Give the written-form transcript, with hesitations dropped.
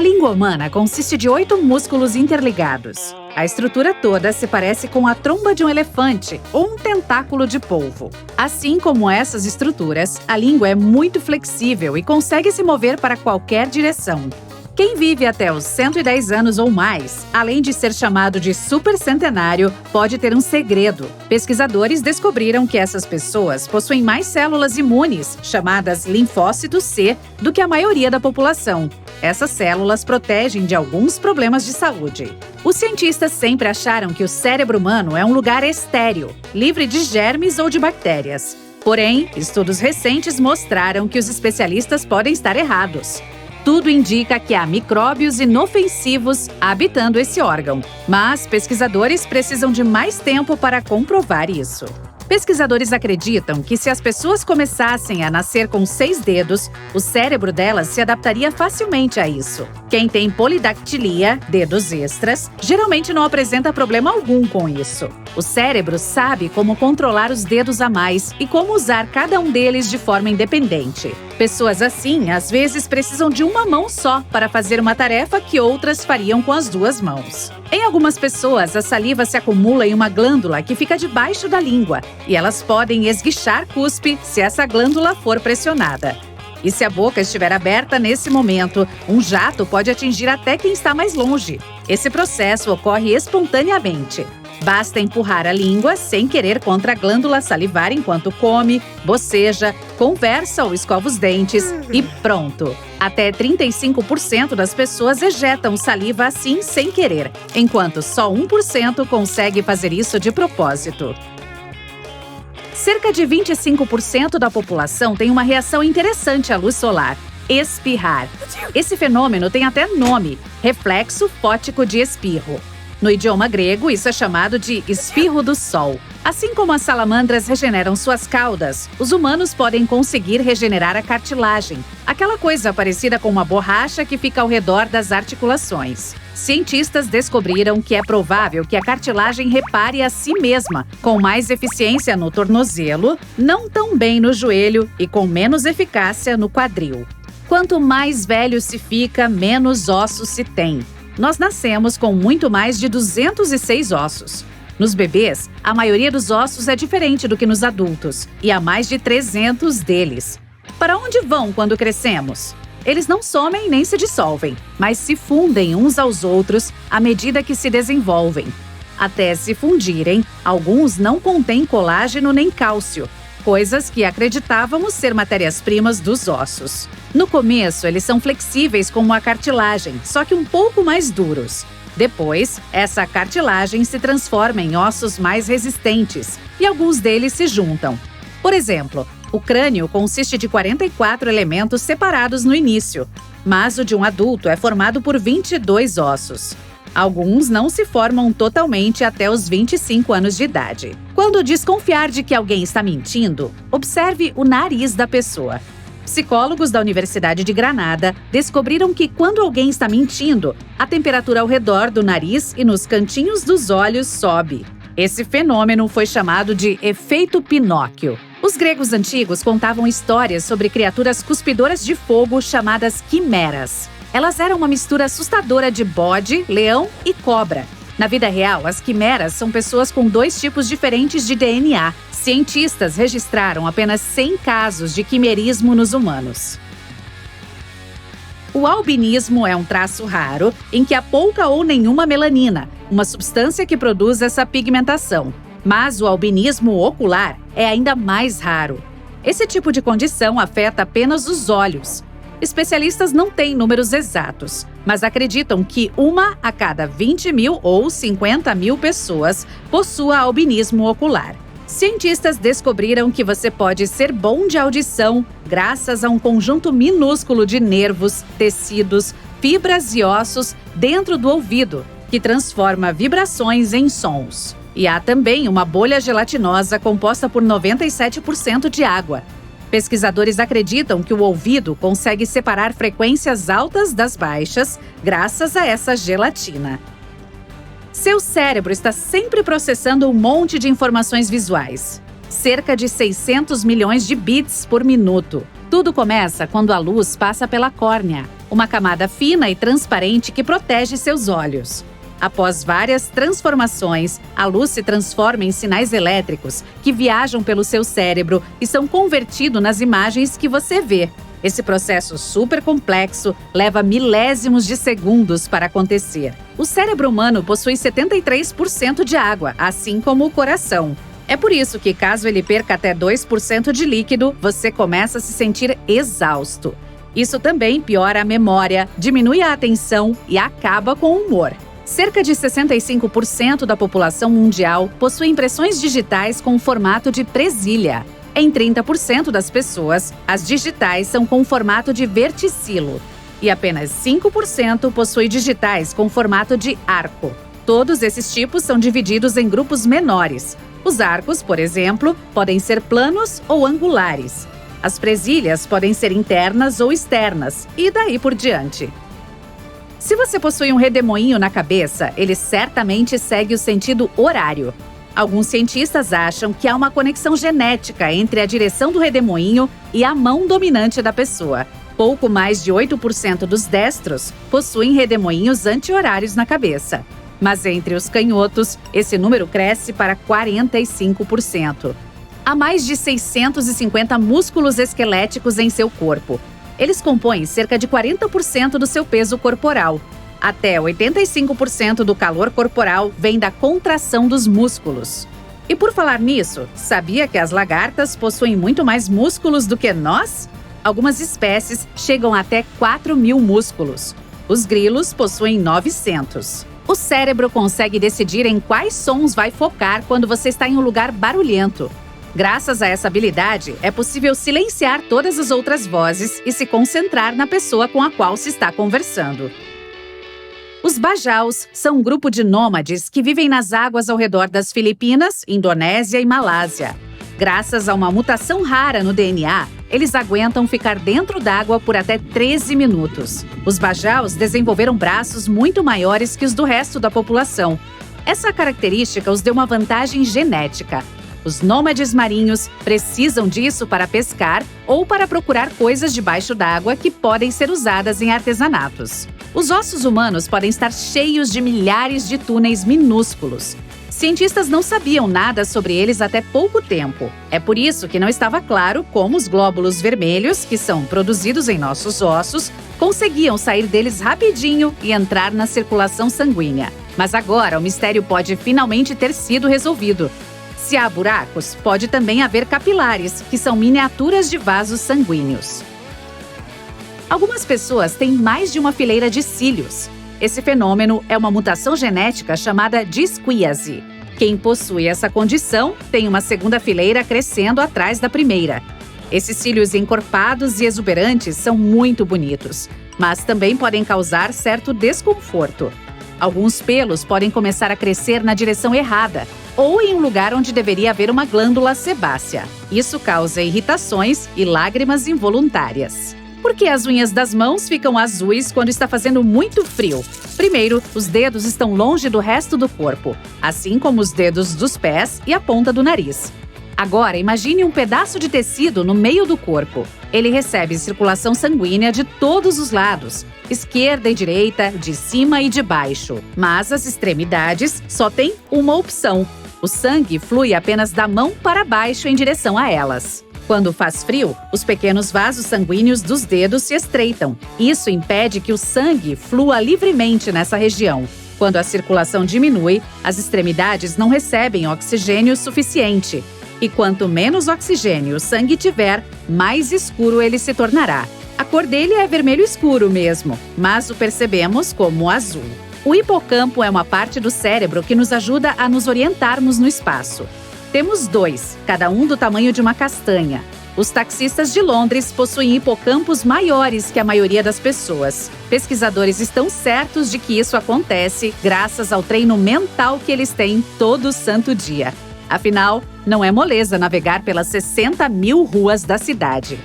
língua humana consiste de 8 músculos interligados. A estrutura toda se parece com a tromba de um elefante ou um tentáculo de polvo. Assim como essas estruturas, a língua é muito flexível e consegue se mover para qualquer direção. Quem vive até os 110 anos ou mais, além de ser chamado de supercentenário, pode ter um segredo. Pesquisadores descobriram que essas pessoas possuem mais células imunes, chamadas linfócitos C, do que a maioria da população. Essas células protegem de alguns problemas de saúde. Os cientistas sempre acharam que o cérebro humano é um lugar estéril, livre de germes ou de bactérias. Porém, estudos recentes mostraram que os especialistas podem estar errados. Tudo indica que há micróbios inofensivos habitando esse órgão, mas pesquisadores precisam de mais tempo para comprovar isso. Pesquisadores acreditam que se as pessoas começassem a nascer com 6 dedos, o cérebro delas se adaptaria facilmente a isso. Quem tem polidactilia, dedos extras, geralmente não apresenta problema algum com isso. O cérebro sabe como controlar os dedos a mais e como usar cada um deles de forma independente. Pessoas assim, às vezes, precisam de uma mão só para fazer uma tarefa que outras fariam com as 2 mãos. Em algumas pessoas, a saliva se acumula em uma glândula que fica debaixo da língua e elas podem esguichar cuspe se essa glândula for pressionada. E se a boca estiver aberta nesse momento, um jato pode atingir até quem está mais longe. Esse processo ocorre espontaneamente. Basta empurrar a língua sem querer contra a glândula salivar enquanto come, boceja, conversa ou escova os dentes e pronto! Até 35% das pessoas ejetam saliva assim sem querer, enquanto só 1% consegue fazer isso de propósito. Cerca de 25% da população tem uma reação interessante à luz solar: espirrar. Esse fenômeno tem até nome: reflexo fótico de espirro. No idioma grego, isso é chamado de espirro do sol. Assim como as salamandras regeneram suas caudas, os humanos podem conseguir regenerar a cartilagem, aquela coisa parecida com uma borracha que fica ao redor das articulações. Cientistas descobriram que é provável que a cartilagem repare a si mesma, com mais eficiência no tornozelo, não tão bem no joelho e com menos eficácia no quadril. Quanto mais velho se fica, menos ossos se tem. Nós nascemos com muito mais de 206 ossos. Nos bebês, a maioria dos ossos é diferente do que nos adultos, e há mais de 300 deles. Para onde vão quando crescemos? Eles não somem nem se dissolvem, mas se fundem uns aos outros à medida que se desenvolvem. Até se fundirem, alguns não contêm colágeno nem cálcio, coisas que acreditávamos ser matérias-primas dos ossos. No começo, eles são flexíveis como a cartilagem, só que um pouco mais duros. Depois, essa cartilagem se transforma em ossos mais resistentes e alguns deles se juntam. Por exemplo, o crânio consiste de 44 elementos separados no início, mas o de um adulto é formado por 22 ossos. Alguns não se formam totalmente até os 25 anos de idade. Quando desconfiar de que alguém está mentindo, observe o nariz da pessoa. Psicólogos da Universidade de Granada descobriram que quando alguém está mentindo, a temperatura ao redor do nariz e nos cantinhos dos olhos sobe. Esse fenômeno foi chamado de efeito Pinóquio. Os gregos antigos contavam histórias sobre criaturas cuspidoras de fogo chamadas quimeras. Elas eram uma mistura assustadora de bode, leão e cobra. Na vida real, as quimeras são pessoas com 2 tipos diferentes de DNA. Cientistas registraram apenas 100 casos de quimerismo nos humanos. O albinismo é um traço raro em que há pouca ou nenhuma melanina, uma substância que produz essa pigmentação. Mas o albinismo ocular é ainda mais raro. Esse tipo de condição afeta apenas os olhos. Especialistas não têm números exatos, mas acreditam que 1 a cada 20 mil ou 50 mil pessoas possua albinismo ocular. Cientistas descobriram que você pode ser bom de audição graças a um conjunto minúsculo de nervos, tecidos, fibras e ossos dentro do ouvido, que transforma vibrações em sons. E há também uma bolha gelatinosa composta por 97% de água. Pesquisadores acreditam que o ouvido consegue separar frequências altas das baixas graças a essa gelatina. Seu cérebro está sempre processando um monte de informações visuais. Cerca de 600 milhões de bits por minuto. Tudo começa quando a luz passa pela córnea. uma camada fina e transparente que protege seus olhos. Após várias transformações, a luz se transforma em sinais elétricos que viajam pelo seu cérebro e são convertidos nas imagens que você vê. Esse processo super complexo leva milésimos de segundos para acontecer. O cérebro humano possui 73% de água, assim como o coração. É por isso que, caso ele perca até 2% de líquido, você começa a se sentir exausto. Isso também piora a memória, diminui a atenção e acaba com o humor. Cerca de 65% da população mundial possui impressões digitais com o formato de presilha. Em 30% das pessoas, as digitais são com formato de verticilo. E apenas 5% possui digitais com formato de arco. Todos esses tipos são divididos em grupos menores. Os arcos, por exemplo, podem ser planos ou angulares. As presilhas podem ser internas ou externas, e daí por diante. Se você possui um redemoinho na cabeça, ele certamente segue o sentido horário. Alguns cientistas acham que há uma conexão genética entre a direção do redemoinho e a mão dominante da pessoa. Pouco mais de 8% dos destros possuem redemoinhos anti-horários na cabeça. Mas entre os canhotos, esse número cresce para 45%. Há mais de 650 músculos esqueléticos em seu corpo. Eles compõem cerca de 40% do seu peso corporal. Até 85% do calor corporal vem da contração dos músculos. E por falar nisso, sabia que as lagartas possuem muito mais músculos do que nós? Algumas espécies chegam até 4.000 músculos. Os grilos possuem 900. O cérebro consegue decidir em quais sons vai focar quando você está em um lugar barulhento. Graças a essa habilidade, é possível silenciar todas as outras vozes e se concentrar na pessoa com a qual se está conversando. Os bajaus são um grupo de nômades que vivem nas águas ao redor das Filipinas, Indonésia e Malásia. Graças a uma mutação rara no DNA, eles aguentam ficar dentro d'água por até 13 minutos. Os bajaus desenvolveram braços muito maiores que os do resto da população. Essa característica os deu uma vantagem genética. Os nômades marinhos precisam disso para pescar ou para procurar coisas debaixo d'água que podem ser usadas em artesanatos. Os ossos humanos podem estar cheios de milhares de túneis minúsculos. Cientistas não sabiam nada sobre eles até pouco tempo. É por isso que não estava claro como os glóbulos vermelhos, que são produzidos em nossos ossos, conseguiam sair deles rapidinho e entrar na circulação sanguínea. Mas agora o mistério pode finalmente ter sido resolvido. Se há buracos, pode também haver capilares, que são miniaturas de vasos sanguíneos. Algumas pessoas têm mais de uma fileira de cílios. Esse fenômeno é uma mutação genética chamada disquíase. Quem possui essa condição tem uma segunda fileira crescendo atrás da primeira. Esses cílios encorpados e exuberantes são muito bonitos, mas também podem causar certo desconforto. Alguns pelos podem começar a crescer na direção errada, ou em um lugar onde deveria haver uma glândula sebácea. Isso causa irritações e lágrimas involuntárias. Por que as unhas das mãos ficam azuis quando está fazendo muito frio? Primeiro, os dedos estão longe do resto do corpo, assim como os dedos dos pés e a ponta do nariz. Agora, imagine um pedaço de tecido no meio do corpo. Ele recebe circulação sanguínea de todos os lados, esquerda e direita, de cima e de baixo. Mas as extremidades só têm uma opção. O sangue flui apenas da mão para baixo em direção a elas. Quando faz frio, os pequenos vasos sanguíneos dos dedos se estreitam. Isso impede que o sangue flua livremente nessa região. Quando a circulação diminui, as extremidades não recebem oxigênio suficiente. E quanto menos oxigênio o sangue tiver, mais escuro ele se tornará. A cor dele é vermelho escuro mesmo, mas o percebemos como azul. O hipocampo é uma parte do cérebro que nos ajuda a nos orientarmos no espaço. Temos dois, cada um do tamanho de uma castanha. Os taxistas de Londres possuem hipocampos maiores que a maioria das pessoas. Pesquisadores estão certos de que isso acontece graças ao treino mental que eles têm todo santo dia. Afinal, não é moleza navegar pelas 60.000 ruas da cidade.